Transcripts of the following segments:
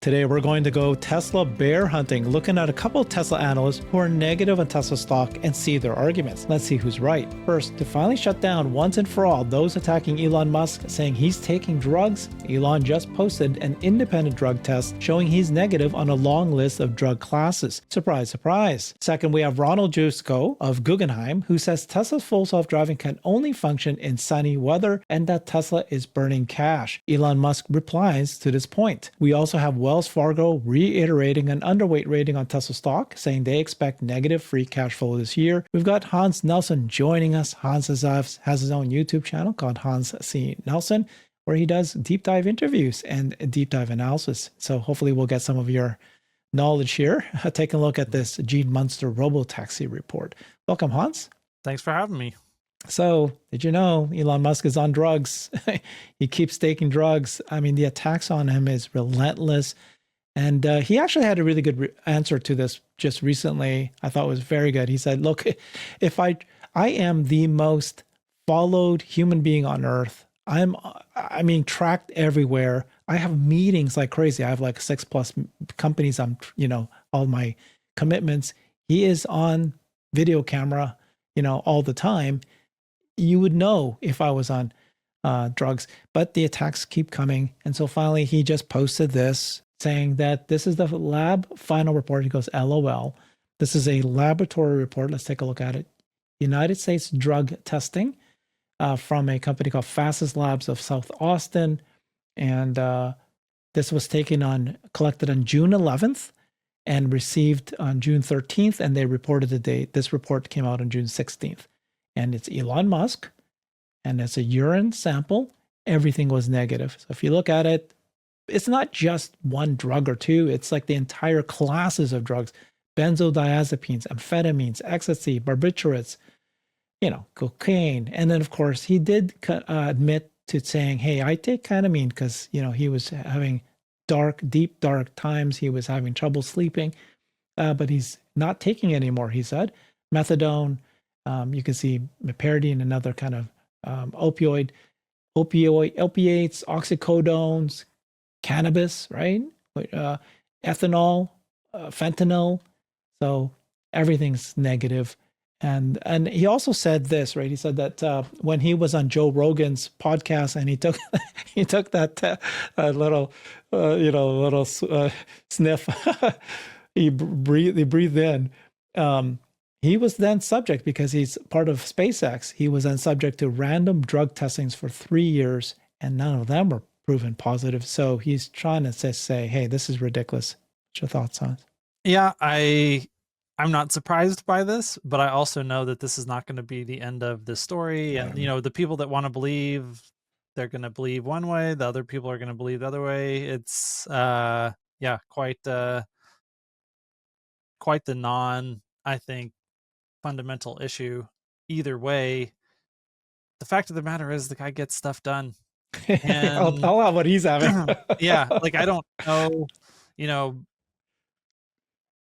Today, we're going to go Tesla bear hunting, looking at a couple of Tesla analysts who are negative on Tesla stock and see their arguments. Let's see who's right. First, to finally shut down once and for all those attacking Elon Musk, saying he's taking drugs, Elon just posted an independent drug test showing he's negative on a long list of drug classes. Surprise, surprise. Second, we have Ronald Jewsikow of Guggenheim, who says Tesla's full self-driving can only function in sunny weather and that Tesla is burning cash. Elon Musk replies to this point. We also have Wells Fargo reiterating an underweight rating on Tesla stock, saying they expect negative free cash flow this year. We've got Hans Nelson joining us. Hans has his own YouTube channel called Hans C. Nelson, where he does deep dive interviews and deep dive analysis. So hopefully we'll get some of your knowledge here. Take a look at this Gene Munster Robotaxi report. Welcome, Hans. Thanks for having me. So, did you know Elon Musk is on drugs? He keeps taking drugs. I mean, the attacks on him is relentless. And he actually had a really good answer to this just recently. I thought it was very good. He said, look, if I am the most followed human being on earth. I mean, tracked everywhere. I have meetings like crazy. I have like 6+ companies. All my commitments. He is on video camera, all the time. You would know if I was on drugs, but the attacks keep coming. And so finally he just posted this saying that this is the lab final report. He goes, LOL. This is a laboratory report. Let's take a look at it. United States drug testing from a company called Fastest Labs of South Austin. And this was collected on June 11th and received on June 13th. And they reported the date. This report came out on June 16th. And it's Elon Musk, and it's a urine sample. Everything was negative. So if you look at it, it's not just one drug or two. It's like the entire classes of drugs: benzodiazepines, amphetamines, ecstasy, barbiturates, cocaine. And then, of course, he did admit to saying, hey, I take ketamine because, he was having deep, dark times. He was having trouble sleeping, but he's not taking it anymore, he said. Methadone. You can see meperidine, another kind of opiates, oxycodones, cannabis, right? Ethanol, fentanyl. So everything's negative. And he also said this, right? He said that when he was on Joe Rogan's podcast and he took that little sniff, he breathed in. He was then subject, because he's part of SpaceX, he was then subject to random drug testings for 3 years, and none of them were proven positive. So he's trying to say, hey, this is ridiculous. What's your thoughts on it? Yeah, I'm not surprised by this, but I also know that this is not going to be the end of the story. And, the people that want to believe, they're going to believe one way. The other people are going to believe the other way. It's, quite the I think, fundamental issue either way. The fact of the matter is the guy gets stuff done. And I'll have what he's having. Yeah, like I don't know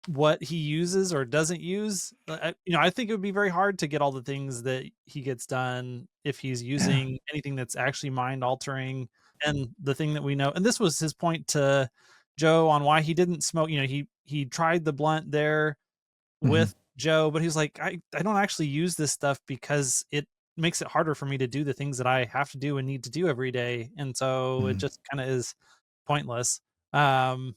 what he uses or doesn't use. I think it would be very hard to get all the things that he gets done if he's using anything that's actually mind altering. And the thing that we know, and this was his point to Joe on why he didn't smoke. He tried the blunt there with Joe, but he's like, I don't actually use this stuff because it makes it harder for me to do the things that I have to do and need to do every day. And so it just kind of is pointless. And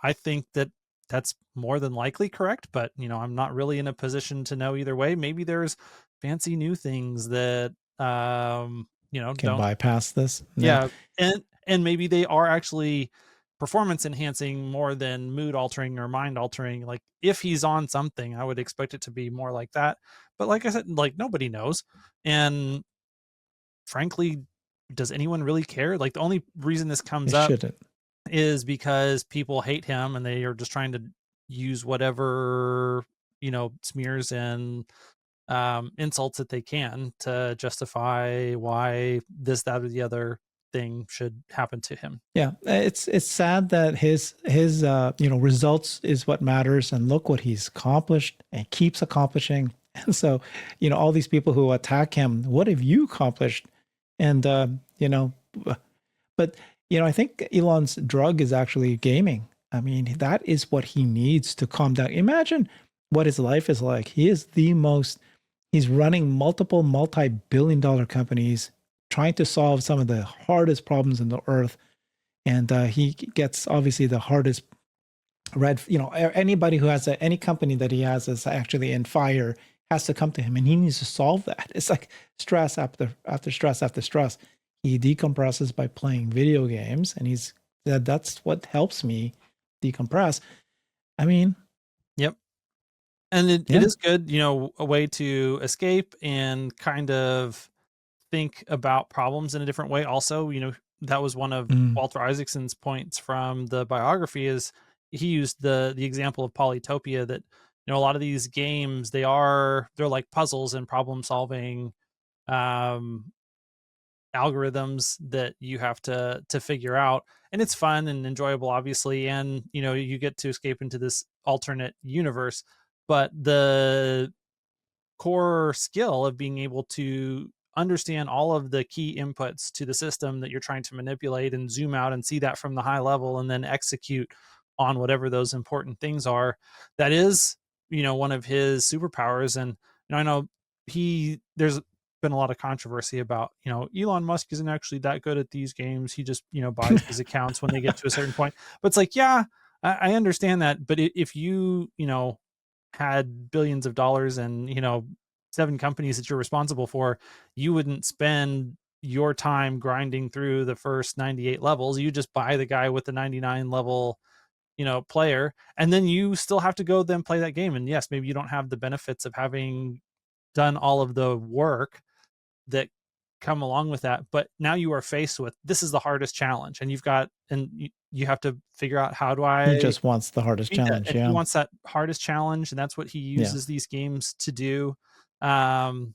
I think that that's more than likely correct, but I'm not really in a position to know either way. Maybe there's fancy new things that, can don't bypass this. Yeah. And maybe they are actually performance enhancing more than mood altering or mind altering. Like if he's on something, I would expect it to be more like that. But like I said, like nobody knows. And frankly, does anyone really care? Like the only reason this comes up is because people hate him and they are just trying to use whatever, smears and insults that they can to justify why this, that, or the other thing should happen to him. Yeah, it's sad that his results is what matters, and look what he's accomplished and keeps accomplishing. And so, all these people who attack him, what have you accomplished? And but I think Elon's drug is actually gaming. I mean, that is what he needs to calm down. Imagine what his life is like. He's running multiple multi-billion dollar companies, trying to solve some of the hardest problems in the earth. And he gets obviously the hardest anybody who has any company that he has is actually in fire has to come to him, and he needs to solve that. It's like stress after stress after stress. He decompresses by playing video games, and he's that's what helps me decompress. I mean, Yep. And it is good, a way to escape and kind of think about problems in a different way. Also, that was one of Walter Isaacson's points from the biography is he used the example of Polytopia that, a lot of these games, they're like puzzles and problem solving algorithms that you have to figure out, and it's fun and enjoyable, obviously, and you get to escape into this alternate universe, but the core skill of being able to understand all of the key inputs to the system that you're trying to manipulate and zoom out and see that from the high level and then execute on whatever those important things are, that is one of his superpowers. And I know there's been a lot of controversy about Elon Musk isn't actually that good at these games, he just buys these accounts when they get to a certain point. But it's like, yeah, I understand that, but if you had billions of dollars and 7 companies that you're responsible for, you wouldn't spend your time grinding through the first 98 levels. You just buy the guy with the 99 level player, and then you still have to go then play that game. And yes, maybe you don't have the benefits of having done all of the work that come along with that, but now you are faced with, this is the hardest challenge, and you have to figure out, how do I he just wants the hardest challenge. He wants that hardest challenge, and that's what he uses these games to do. And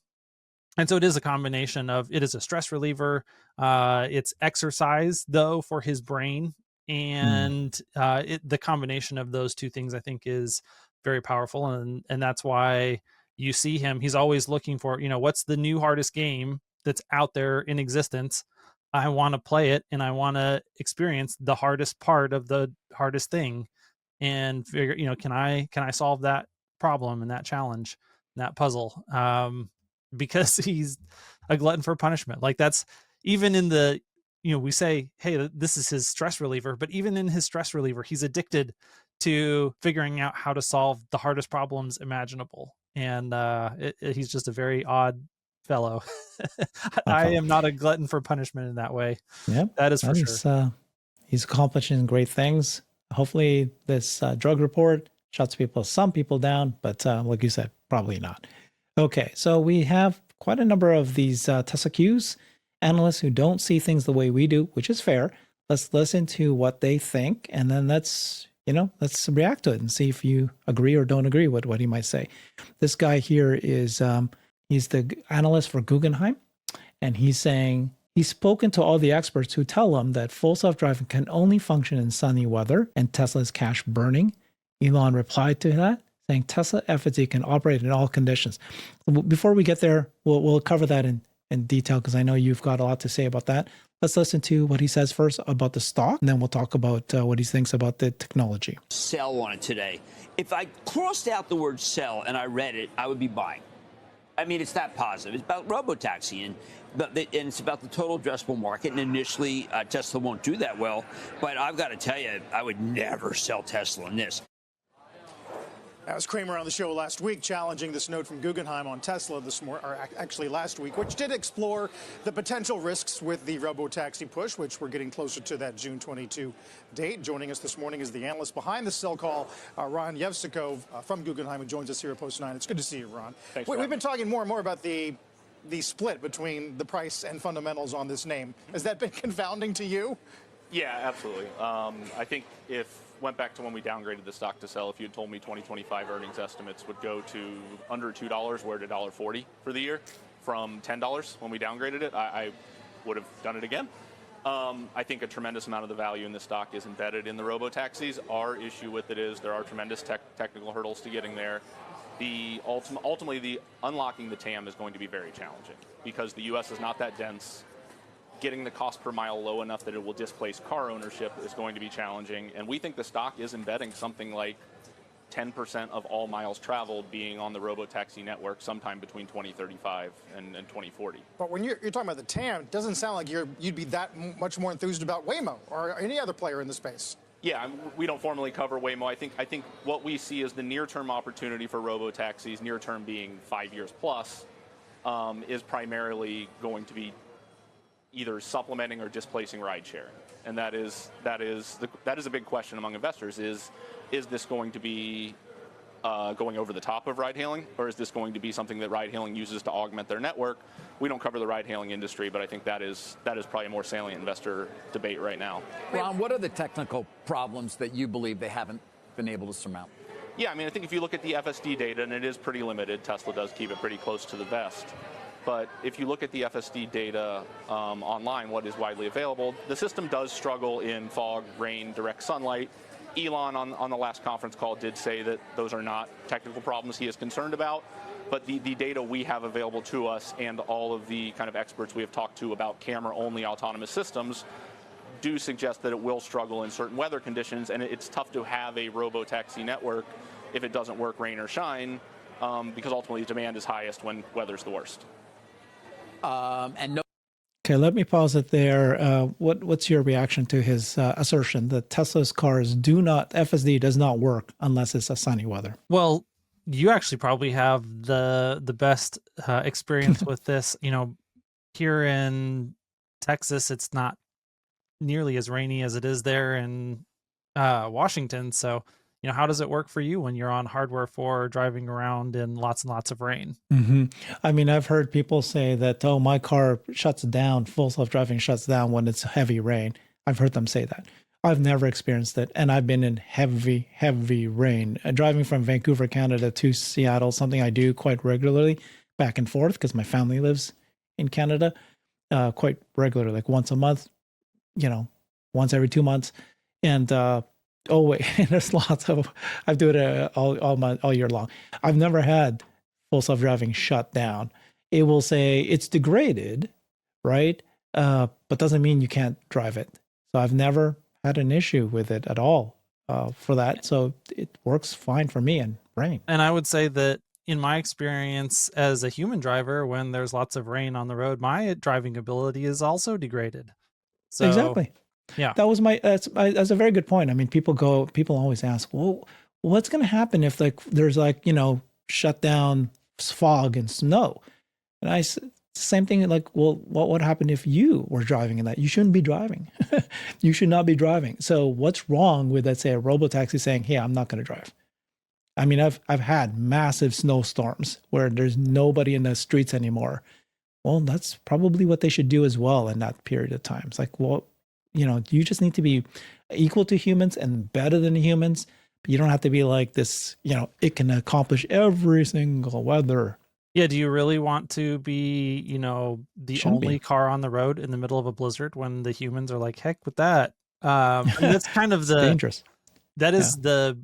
so it is a combination of, it is a stress reliever, it's exercise though for his brain, and the combination of those two things I think is very powerful, and that's why you see him, he's always looking for, what's the new hardest game that's out there in existence. I want to play it, and I want to experience the hardest part of the hardest thing, and figure, can I solve that problem and that challenge and that puzzle, because he's a glutton for punishment. Like, that's even in the, we say, hey, this is his stress reliever, but even in his stress reliever, he's addicted to figuring out how to solve the hardest problems imaginable. And he's just a very odd fellow. I am not a glutton for punishment in that way. Yeah, that is for sure. He's accomplishing great things. Hopefully this drug report shuts some people down, but like you said, probably not. Okay, so we have quite a number of these Tesla Qs, analysts who don't see things the way we do, which is fair. Let's listen to what they think, and then let's react to it and see if you agree or don't agree with what he might say. This guy here is he's the analyst for Guggenheim, and he's saying he's spoken to all the experts who tell him that full self-driving can only function in sunny weather and Tesla's cash burning. Elon replied to that, saying Tesla FSD can operate in all conditions. Before we get there, we'll cover that in detail, because I know you've got a lot to say about that. Let's listen to what he says first about the stock, and then we'll talk about what he thinks about the technology. Sell on it today. If I crossed out the word sell and I read it, I would be buying. I mean, it's that positive. It's about Robotaxi, and it's about the total addressable market. And initially, Tesla won't do that well. But I've got to tell you, I would never sell Tesla in this. That was Kramer on the show last week, challenging this note from Guggenheim on Tesla this morning, or actually last week, which did explore the potential risks with the Robotaxi push, which we're getting closer to that June 22 date. Joining us this morning is the analyst behind the sell call, Ron Jewsikow from Guggenheim, who joins us here at Post 9. It's good to see you, Ron. Thanks. We've been talking more and more about the split between the price and fundamentals on this name. Has that been confounding to you? Yeah, absolutely. I think went back to when we downgraded the stock to sell, if you had told me 2025 earnings estimates would go to under $2, we're at $1.40 for the year, from $10 when we downgraded it, I would have done it again. I think a tremendous amount of the value in the stock is embedded in the robotaxis. Our issue with it is there are tremendous technical hurdles to getting there. Ultimately, the unlocking the TAM is going to be very challenging, because the U.S. is not that dense. getting the cost per mile low enough that it will displace car ownership is going to be challenging. And we think the stock is embedding something like 10% of all miles traveled being on the Robotaxi network sometime between 2035 and 2040. But when you're talking about the TAM, it doesn't sound like you'd be that much more enthused about Waymo or any other player in the space. Yeah, we don't formally cover Waymo. I think what we see as the near-term opportunity for Robotaxis, near-term being 5 years plus, is primarily going to be either supplementing or displacing rideshare, and that is a big question among investors. Is this going to be going over the top of ride-hailing, or is this going to be something that ride-hailing uses to augment their network? We don't cover the ride-hailing industry, but I think that is probably a more salient investor debate right now. Ron, what are the technical problems that you believe they haven't been able to surmount? Yeah, I mean, I think if you look at the FSD data, and it is pretty limited, Tesla does keep it pretty close to the vest. But if you look at the FSD data online, what is widely available, the system does struggle in fog, rain, direct sunlight. Elon on the last conference call did say that those are not technical problems he is concerned about. But the data we have available to us and all of the kind of experts we have talked to about camera-only autonomous systems do suggest that it will struggle in certain weather conditions, and it's tough to have a robotaxi network if it doesn't work rain or shine, because ultimately demand is highest when weather's the worst. Okay, let me pause it there. What's your reaction to his assertion that Tesla's cars FSD does not work unless it's a sunny weather? Well, you actually probably have the best experience with this. Here in Texas, it's not nearly as rainy as it is there in Washington. So, how does it work for you when you're on hardware 4 driving around in lots and lots of rain? Mm-hmm. I mean, I've heard people say that, oh, my car shuts down, full self-driving shuts down when it's heavy rain. I've heard them say that. I've never experienced it, and I've been in heavy, heavy rain. Driving from Vancouver, Canada to Seattle, something I do quite regularly, back and forth, because my family lives in Canada, quite regularly, like once a month, once every 2 months. And there's lots of, I do it all year long. I've never had full self-driving shut down. It will say it's degraded, right? But doesn't mean you can't drive it. So I've never had an issue with it at all for that. So it works fine for me in rain. And I would say that in my experience as a human driver, when there's lots of rain on the road, my driving ability is also degraded. So, exactly. Yeah. That's a very good point. I mean, people always ask, well, what's going to happen if there's shut down fog and snow? And same thing, well, what would happen if you were driving in that? You shouldn't be driving. You should not be driving. So what's wrong with, let's say, a robotaxi saying, hey, I'm not going to drive? I mean, I've had massive snowstorms where there's nobody in the streets anymore. Well, that's probably what they should do as well in that period of time. It's like, well, you just need to be equal to humans and better than humans. But you don't have to be like this, it can accomplish every single weather. Yeah, do you really want to be, the only car on the road in the middle of a blizzard when the humans are like, heck with that? That's kind of dangerous. That is the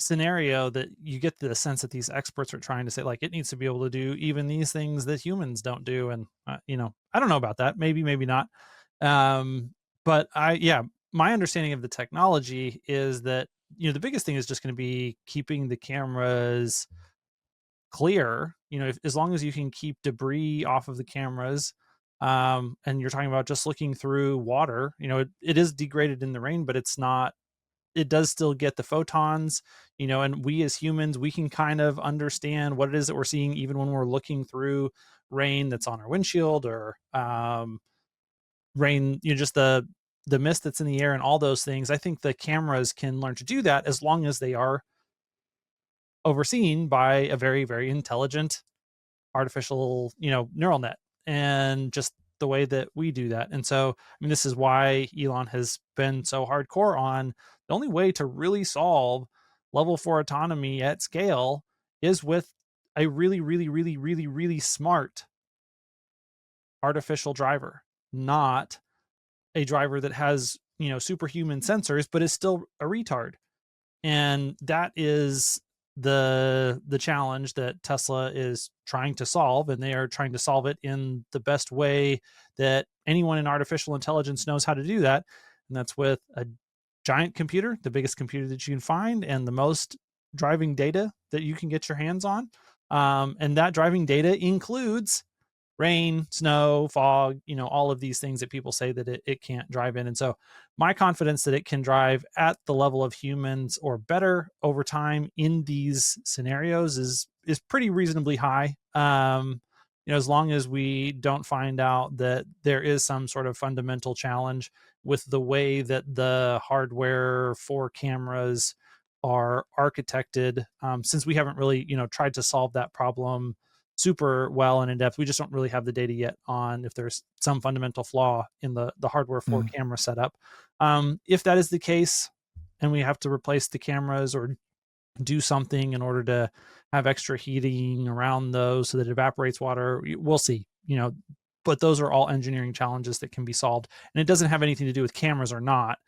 scenario that you get the sense that these experts are trying to say, like, it needs to be able to do even these things that humans don't do. And, I don't know about that. Maybe not. But my understanding of the technology is that, the biggest thing is just going to be keeping the cameras clear, as long as you can keep debris off of the cameras. And you're talking about just looking through water, it is degraded in the rain, but it does still get the photons, and we as humans, we can kind of understand what it is that we're seeing, even when we're looking through rain that's on our windshield or, rain, just the mist that's in the air and all those things. I think the cameras can learn to do that as long as they are overseen by a very, very intelligent artificial, neural net, and just the way that we do that. And so, I mean, this is why Elon has been so hardcore on the only way to really solve level 4 autonomy at scale is with a really, really, really, really, really smart artificial driver, not a driver that has, superhuman sensors, but is still a retard. And that is the challenge that Tesla is trying to solve, and they are trying to solve it in the best way that anyone in artificial intelligence knows how to do that, and that's with a giant computer, the biggest computer that you can find, and the most driving data that you can get your hands on. And that driving data includes rain, snow, fog, all of these things that people say that it can't drive in. And so my confidence that it can drive at the level of humans or better over time in these scenarios is pretty reasonably high. As long as we don't find out that there is some sort of fundamental challenge with the way that the hardware for cameras are architected, since we haven't really, tried to solve that problem super well and in depth. We just don't really have the data yet on if there's some fundamental flaw in the hardware for camera setup. If that is the case, and we have to replace the cameras or do something in order to have extra heating around those so that it evaporates water, we'll see. But those are all engineering challenges that can be solved, and it doesn't have anything to do with cameras or not.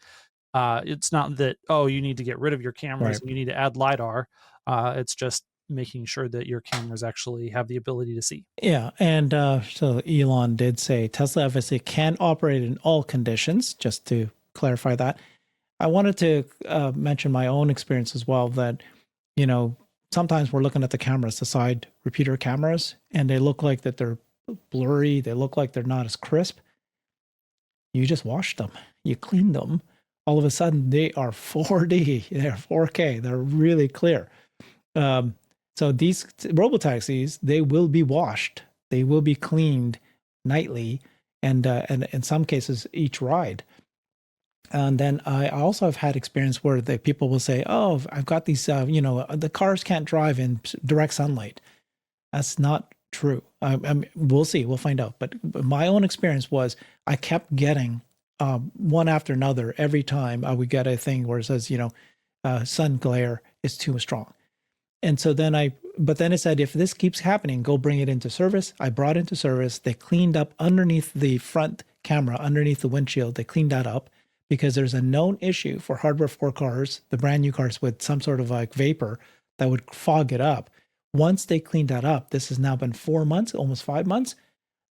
It's not that, you need to get rid of your cameras and you need to add LiDAR. It's just making sure that your cameras actually have the ability to see. Yeah, and so Elon did say Tesla FSD can operate in all conditions, just to clarify that. I wanted to mention my own experience as well, that, sometimes we're looking at the cameras, the side repeater cameras, and they look like that they're blurry, they look like they're not as crisp. You just wash them, you clean them, all of a sudden they are 4D, they're 4K, they're really clear. So these robotaxis, they will be washed, they will be cleaned nightly, and in some cases each ride. And then I also have had experience where the people will say, "Oh, I've got these, the cars can't drive in direct sunlight." That's not true. We'll see, we'll find out. But my own experience was I kept getting one after another every time I would get a thing where it says, sun glare is too strong. And so then it said, if this keeps happening, go bring it into service. I brought it into service. They cleaned up underneath the front camera, underneath the windshield. They cleaned that up because there's a known issue for hardware for cars, the brand new cars, with some sort of like vapor that would fog it up. Once they cleaned that up, this has now been 4 months, almost 5 months,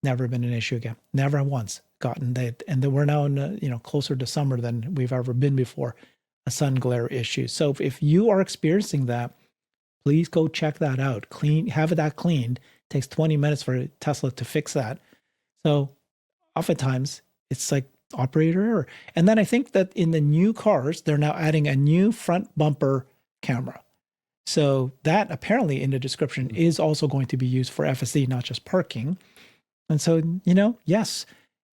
never been an issue again. Never once gotten that. And then we're now in, closer to summer than we've ever been before, a sun glare issue. So if you are experiencing that, please go check that out. Have that cleaned. It takes 20 minutes for Tesla to fix that. So oftentimes it's like operator error. And then I think that in the new cars, they're now adding a new front bumper camera. So that apparently in the description is also going to be used for FSD, not just parking. And so, yes,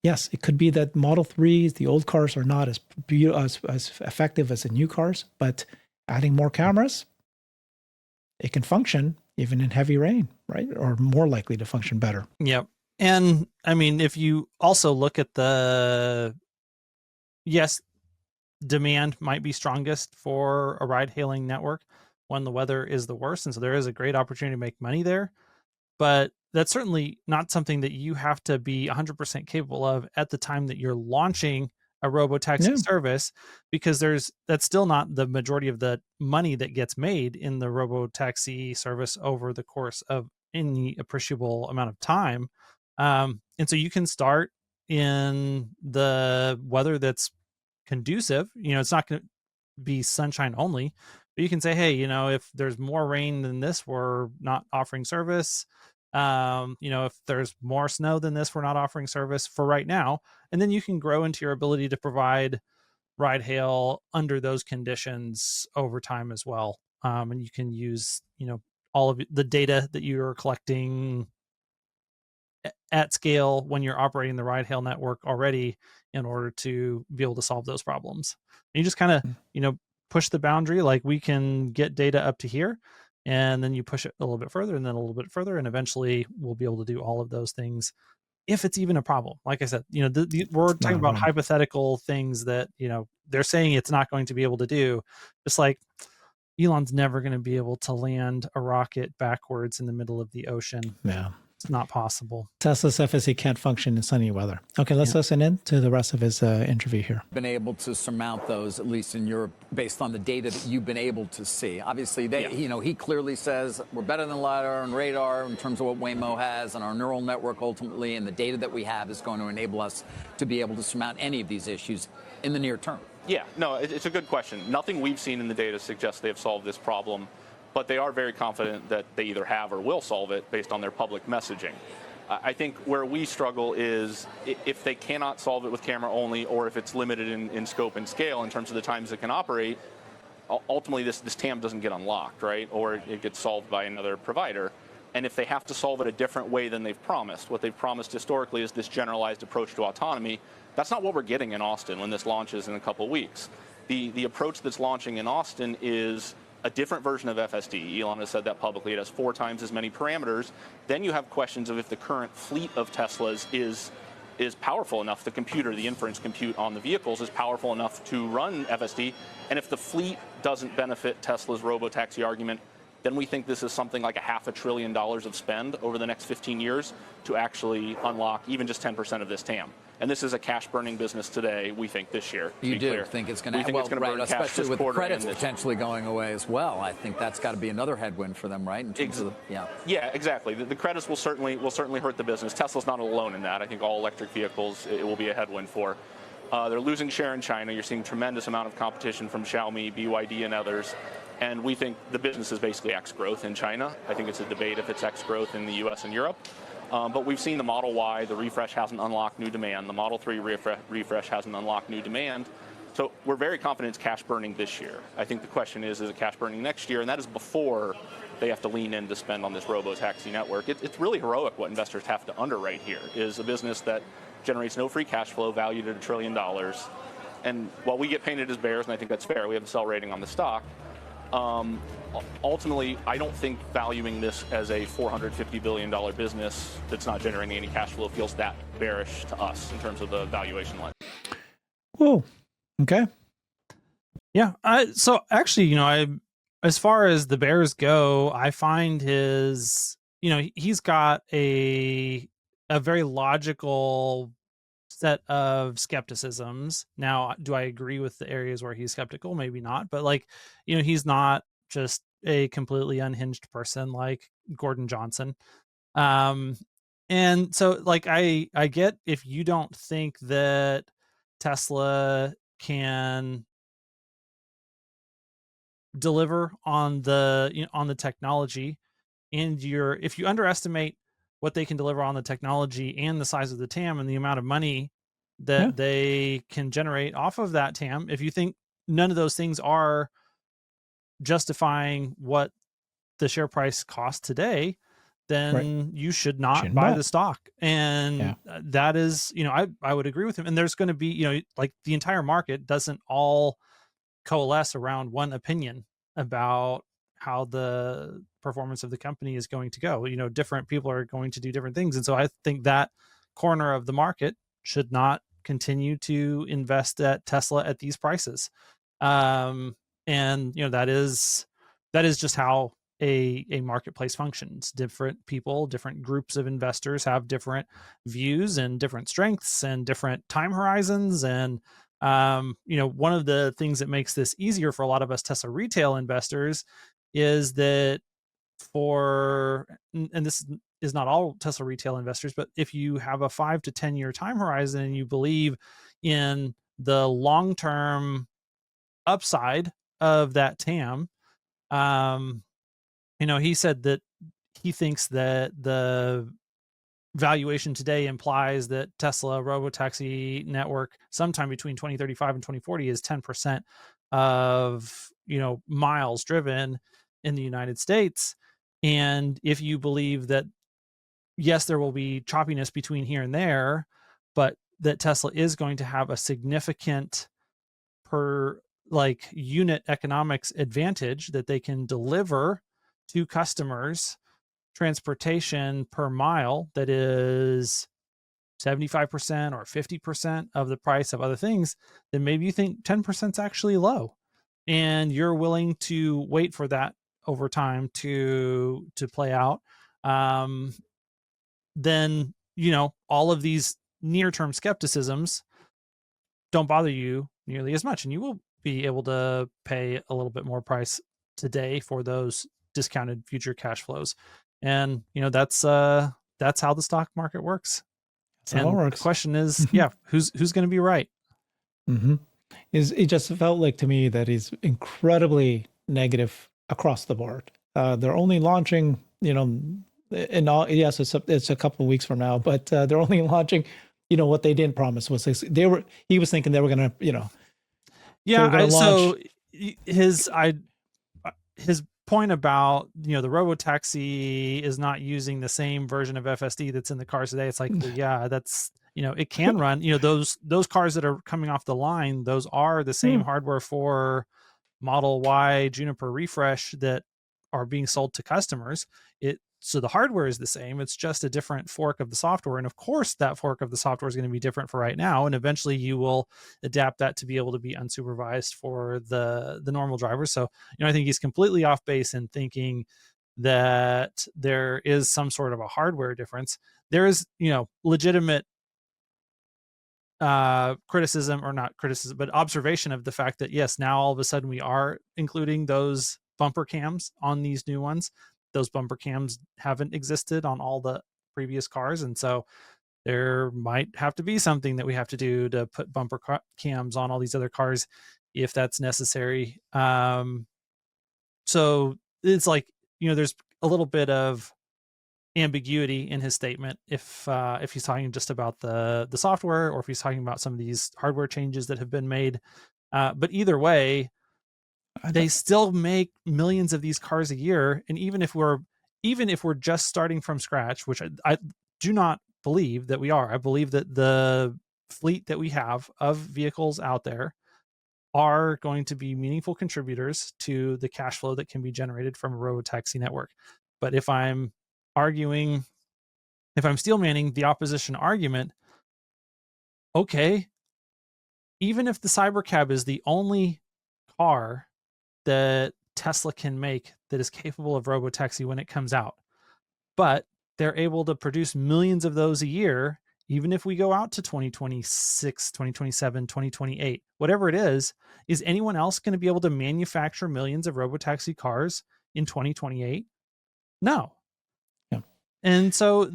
it could be that Model 3s, the old cars, are not as effective as the new cars, but adding more cameras, it can function even in heavy rain, right? Or more likely to function better. Yep. And I mean, if you also look at demand might be strongest for a ride hailing network when the weather is the worst. And so there is a great opportunity to make money there. But that's certainly not something that you have to be 100% capable of at the time that you're launching a Robotaxi service, because that's still not the majority of the money that gets made in the Robotaxi service over the course of any appreciable amount of time. And so you can start in the weather that's conducive. It's not going to be sunshine only, but you can say, hey, if there's more rain than this, we're not offering service. If there's more snow than this, we're not offering service for right now. And then you can grow into your ability to provide ride hail under those conditions over time as well. And you can use, all of the data that you're collecting at scale when you're operating the ride hail network already in order to be able to solve those problems. And you just kind of, push the boundary, like we can get data up to here, and then you push it a little bit further and then a little bit further, and eventually we'll be able to do all of those things if it's even a problem. Like I said, we're talking about hypothetical things that they're saying it's not going to be able to do. Just like Elon's never going to be able to land a rocket backwards in the middle of the ocean. Yeah. It's not possible. Tesla's FSD can't function in sunny weather. Okay, let's listen in to the rest of his interview here. Been able to surmount those, at least in Europe, based on the data that you've been able to see. Obviously, he clearly says we're better than LiDAR and radar in terms of what Waymo has, and our neural network ultimately, and the data that we have is going to enable us to be able to surmount any of these issues in the near term. Yeah, no, it's a good question. Nothing we've seen in the data suggests they have solved this problem, but they are very confident that they either have or will solve it based on their public messaging. I think where we struggle is if they cannot solve it with camera only, or if it's limited in scope and scale in terms of the times it can operate, ultimately this TAM doesn't get unlocked, right? Or it gets solved by another provider. And if they have to solve it a different way than they've promised, what they've promised historically is this generalized approach to autonomy. That's not what we're getting in Austin when this launches in a couple of weeks. The approach that's launching in Austin is a different version of FSD. Elon has said that publicly. It has 4 times as many parameters. Then you have questions of if the current fleet of Teslas is powerful enough, the computer, the inference compute on the vehicles is powerful enough to run FSD. And if the fleet doesn't benefit Tesla's robotaxi argument, then we think this is something like $500 billion of spend over the next 15 years to actually unlock even just 10% of this TAM. And this is a cash-burning business today, we think, this year. You do think it's going to burn cash especially this with quarter. Credits potentially going away as well. I think that's got to be another headwind for them, right? In terms of yeah, exactly. The credits will certainly hurt the business. Tesla's not alone in that. I think all electric vehicles it will be a headwind for. They're losing share in China. You're seeing tremendous amount of competition from Xiaomi, BYD, and others. And we think the business is basically X growth in China. I think it's a debate if it's X growth in the US and Europe. But we've seen the Model Y, the refresh hasn't unlocked new demand. The Model 3 refresh hasn't unlocked new demand. So we're very confident it's cash burning this year. I think the question is it cash burning next year? And that is before they have to lean in to spend on this robotaxi network. It's really heroic what investors have to underwrite here, is a business that generates no free cash flow, valued at $1 trillion. And while we get painted as bears, and I think that's fair, we have a sell rating on the stock, ultimately, I don't think valuing this as a $450 billion business that's not generating any cash flow feels that bearish to us in terms of the valuation line. Whoa. Okay. Yeah. So actually, as far as the bears go, I find his, he's got a very logical set of skepticisms. Now, do I agree with the areas where he's skeptical? Maybe not, but he's not just a completely unhinged person like Gordon Johnson. And so I get if you don't think that Tesla can deliver on the technology, and if you underestimate what they can deliver on the technology and the size of the TAM and the amount of money that they can generate off of that TAM, if you think none of those things are justifying what the share price costs today, then you should not buy the stock. And that is, I would agree with him. And there's going to be, the entire market doesn't all coalesce around one opinion about how the performance of the company is going to go. Different people are going to do different things. And so I think that corner of the market should not continue to invest at Tesla at these prices. And that is just how a marketplace functions. Different people, different groups of investors have different views and different strengths and different time horizons. And one of the things that makes this easier for a lot of us Tesla retail investors is that and this is not all Tesla retail investors, but if you have a 5 to 10 year time horizon and you believe in the long-term upside of that TAM, he said that he thinks that the valuation today implies that Tesla Robotaxi network sometime between 2035 and 2040 is 10% of, miles driven in the United States. And if you believe that, yes, there will be choppiness between here and there, but that Tesla is going to have a significant unit economics advantage that they can deliver to customers transportation per mile that is 75% or 50% of the price of other things, then maybe you think 10% is actually low and you're willing to wait for that over time to play out. then, all of these near-term skepticisms don't bother you nearly as much, and you will be able to pay a little bit more price today for those discounted future cash flows. And that's how the stock market works. That's how it And the works. question is, who's going to be right? Mm-hmm. It just felt like to me that he's incredibly negative across the board. They're only launching, in all, yes, it's a couple of weeks from now, but they're only launching, what they didn't promise was he was thinking they were going to, So his point about the Robotaxi is not using the same version of FSD that's in the cars today. It's like, well, yeah, that's it can run. Those cars that are coming off the line, those are the same hardware for Model Y Juniper Refresh that are being sold to customers. So the hardware is the same. It's just a different fork of the software. And of course, that fork of the software is going to be different for right now. And eventually you will adapt that to be able to be unsupervised for the normal drivers. So, I think he's completely off base in thinking that there is some sort of a hardware difference. There is, legitimate criticism, or not criticism, but observation of the fact that, yes, now all of a sudden we are including those bumper cams on these new ones. Those bumper cams haven't existed on all the previous cars. And so there might have to be something that we have to do to put bumper cams on all these other cars if that's necessary. So it's like, there's a little bit of ambiguity in his statement if he's talking just about the software or if he's talking about some of these hardware changes that have been made. But either way, they still make millions of these cars a year. And even if we're just starting from scratch, which I do not believe that we are, I believe that the fleet that we have of vehicles out there are going to be meaningful contributors to the cash flow that can be generated from a Robotaxi network. But if I'm steel manning the opposition argument, okay, even if the Cybercab is the only car that Tesla can make that is capable of Robotaxi when it comes out, but they're able to produce millions of those a year, even if we go out to 2026, 2027, 2028, whatever it is anyone else going to be able to manufacture millions of Robotaxi cars in 2028? No. Yeah. And so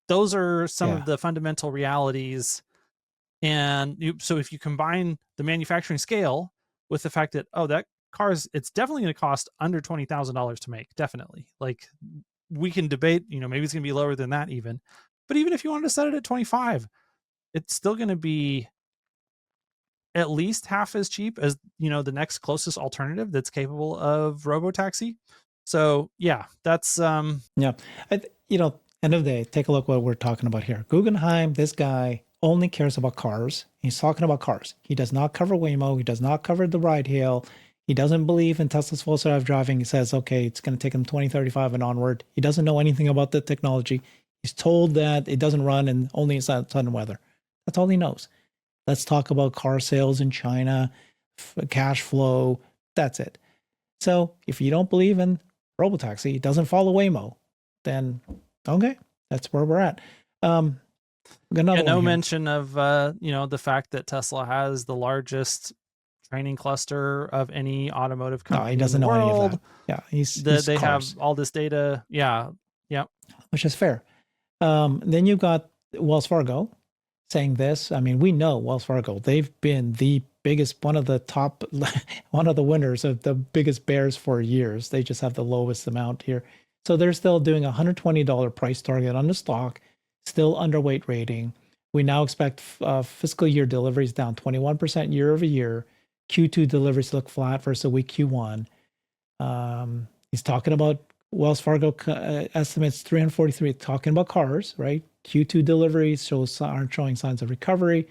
those are some of the fundamental realities. And so if you combine the manufacturing scale with the fact that, that it's definitely going to cost under $20,000 to make, definitely. Like, we can debate, maybe it's going to be lower than that even. But even if you wanted to set it at 25, it's still going to be at least half as cheap as, the next closest alternative that's capable of Robotaxi. So yeah, that's end of the day, take a look what we're talking about here. Guggenheim, this guy only cares about cars. He's talking about cars. He does not cover Waymo. He does not cover the ride hail. He doesn't believe in Tesla's full self driving. He says, okay, it's going to take him 2035 and onward. He doesn't know anything about the technology. He's told that it doesn't run in only in sun weather. That's all he knows. Let's talk about car sales in China, cash flow. That's it. So if you don't believe in Robotaxi, it doesn't follow Waymo, then okay, that's where we're at. No mention of the fact that Tesla has the largest training cluster of any automotive company. No, he doesn't know any of that. Yeah, they have all this data. Yeah, which is fair. Then you've got Wells Fargo saying this. I mean, we know Wells Fargo. They've been the biggest, one of the winners of the biggest bears for years. They just have the lowest amount here. So they're still doing $120 price target on the stock, still underweight rating. We now expect fiscal year deliveries down 21% year over year. Q2 deliveries look flat versus a weak Q1. He's talking about Wells Fargo estimates 343, talking about cars, right? Q2 deliveries aren't showing signs of recovery.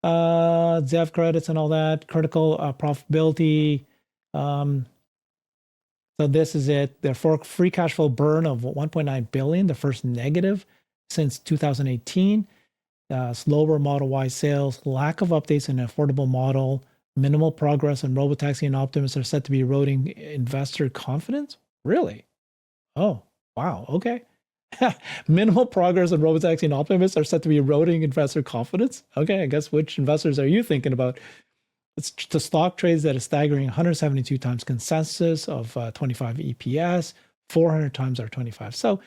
ZEV credits and all that, critical profitability. So this is it. Their free cash flow burn of 1.9 billion, the first negative since 2018. Slower Model Y sales, lack of updates in an affordable model, minimal progress on Robotaxi and Optimus are said to be eroding investor confidence. Really? Oh, wow. Okay. Minimal progress on Robotaxi and Optimus are set to be eroding investor confidence. Okay, I guess which investors are you thinking about? The stock trades at a staggering 172 times consensus of 25 EPS, 400 times our 25. So,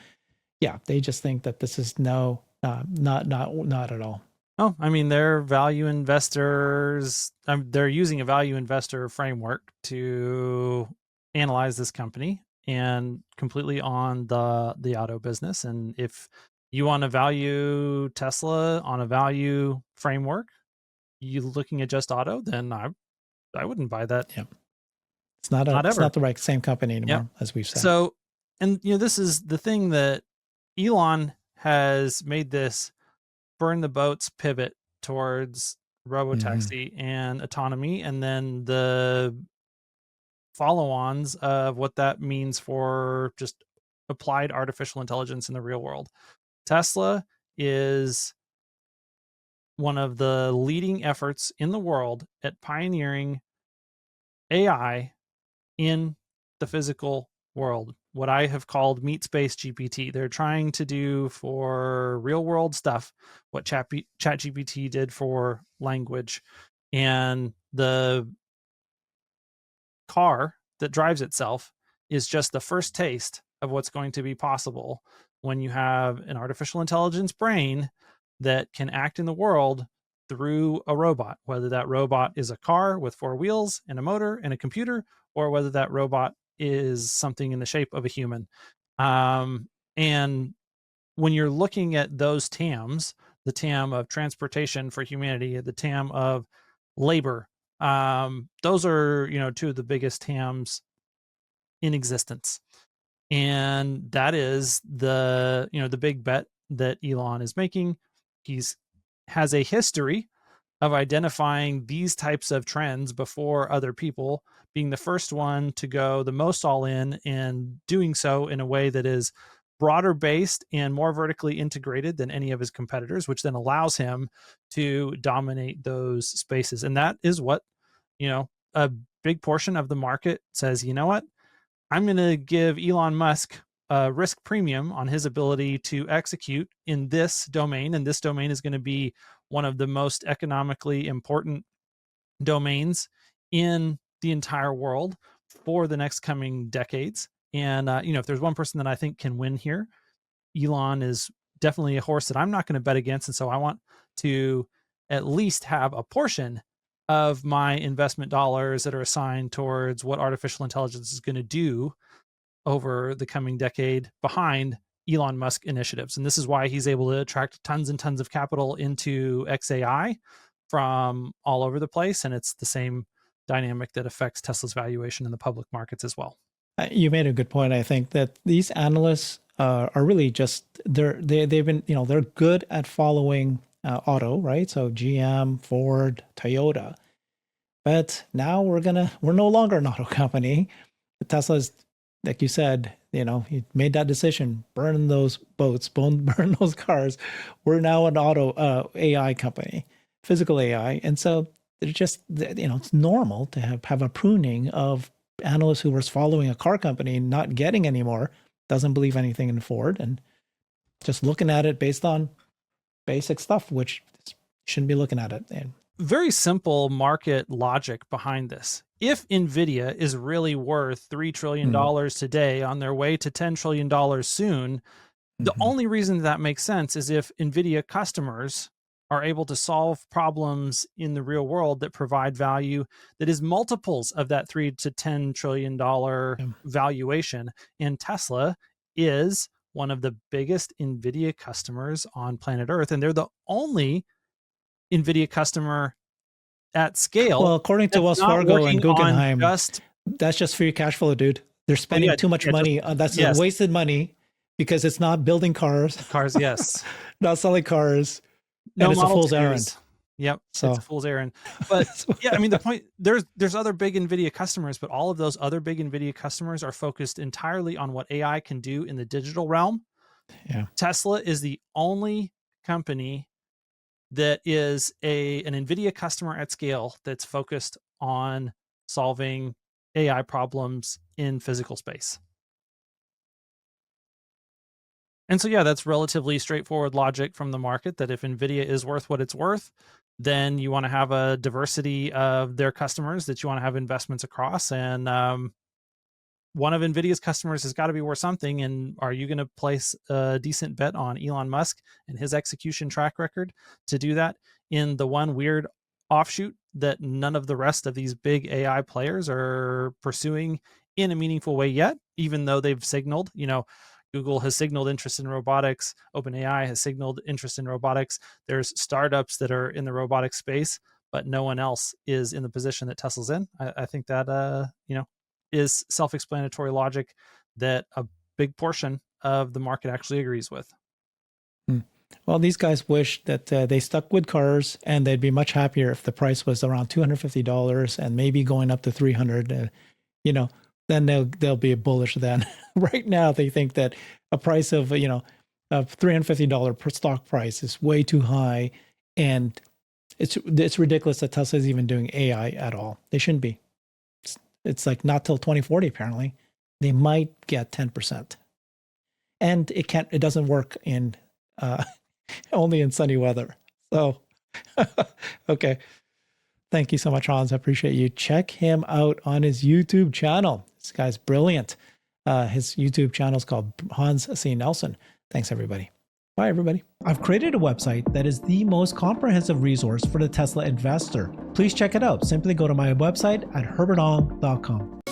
yeah, they just think that this is not at all. Oh, I mean, they're value investors. They're using a value investor framework to analyze this company and completely on the auto business. And if you want to value Tesla on a value framework, you looking at just auto, then I wouldn't buy that. Yep. It's not the right same company anymore, as we've said. So, and this is the thing that Elon has made this burn the boats pivot towards Robotaxi and autonomy, and then the follow-ons of what that means for just applied artificial intelligence in the real world. Tesla is one of the leading efforts in the world at pioneering AI in the physical world, what I have called meat space GPT. They're trying to do for real world stuff what ChatGPT did for language. And the car that drives itself is just the first taste of what's going to be possible when you have an artificial intelligence brain that can act in the world through a robot, whether that robot is a car with 4 wheels and a motor and a computer, or whether that robot is something in the shape of a human. And when you're looking at those TAMs, the TAM of transportation for humanity, the TAM of labor, those are, 2 of the biggest TAMs in existence. And that is the big bet that Elon is making. He's has a history of identifying these types of trends before other people, being the first one to go the most all in and doing so in a way that is broader based and more vertically integrated than any of his competitors, which then allows him to dominate those spaces. And that is what, a big portion of the market says, you know what, I'm going to give Elon Musk a risk premium on his ability to execute in this domain. And this domain is going to be one of the most economically important domains in the entire world for the next coming decades. And, if there's one person that I think can win here, Elon is definitely a horse that I'm not going to bet against. And so I want to at least have a portion of my investment dollars that are assigned towards what artificial intelligence is going to do over the coming decade behind Elon Musk initiatives. And this is why he's able to attract tons and tons of capital into XAI from all over the place. And it's the same dynamic that affects Tesla's valuation in the public markets as well. You made a good point. I think that these analysts are really just, they've been, they're good at following auto, right? So GM, Ford, Toyota. But now we're no longer an auto company. Tesla's, like you said, he made that decision, burn those boats, burn those cars. We're now an auto AI company, physical AI. And so they're just, it's normal to have a pruning of analysts who was following a car company, not getting anymore, doesn't believe anything in Ford, and just looking at it based on basic stuff, which shouldn't be looking at it. And very simple market logic behind this. If NVIDIA is really worth $3 trillion today on their way to $10 trillion soon, the only reason that makes sense is if NVIDIA customers are able to solve problems in the real world that provide value that is multiples of that $3 to $10 trillion valuation. And Tesla is one of the biggest NVIDIA customers on planet Earth. And they're the only NVIDIA customer at scale. Well, according to Wells Fargo and Guggenheim, that's just free cash flow, dude. They're spending too much money. That's wasted money because it's not building cars. Yes. Not selling cars. No, and it's a fool's errand. Yep. So it's a fool's errand. But yeah, I mean, the point, there's other big NVIDIA customers, but all of those other big NVIDIA customers are focused entirely on what AI can do in the digital realm. Yeah. Tesla is the only company that is an NVIDIA customer at scale that's focused on solving AI problems in physical space. And so, yeah, that's relatively straightforward logic from the market that if NVIDIA is worth what it's worth, then you want to have a diversity of their customers that you want to have investments across. And one of NVIDIA's customers has got to be worth something. And are you going to place a decent bet on Elon Musk and his execution track record to do that in the one weird offshoot that none of the rest of these big AI players are pursuing in a meaningful way yet, even though they've signaled, Google has signaled interest in robotics. OpenAI has signaled interest in robotics. There's startups that are in the robotics space, but no one else is in the position that Tesla's in. I think that, is self-explanatory logic that a big portion of the market actually agrees with. Well, these guys wish that they stuck with cars, and they'd be much happier if the price was around $250 and maybe going up to $300. Then they'll be bullish then. Right now, they think that a price of a $350 per stock price is way too high, and it's ridiculous that Tesla is even doing AI at all. They shouldn't be. It's like not till 2040 apparently. They might get 10%, and it doesn't work in only in sunny weather. So, okay. Thank you so much, Hans. I appreciate you. Check him out on his YouTube channel. This guy's brilliant. His YouTube channel is called Hans C. Nelson. Thanks, everybody. Bye, everybody. I've created a website that is the most comprehensive resource for the Tesla investor. Please check it out. Simply go to my website at herbertong.com.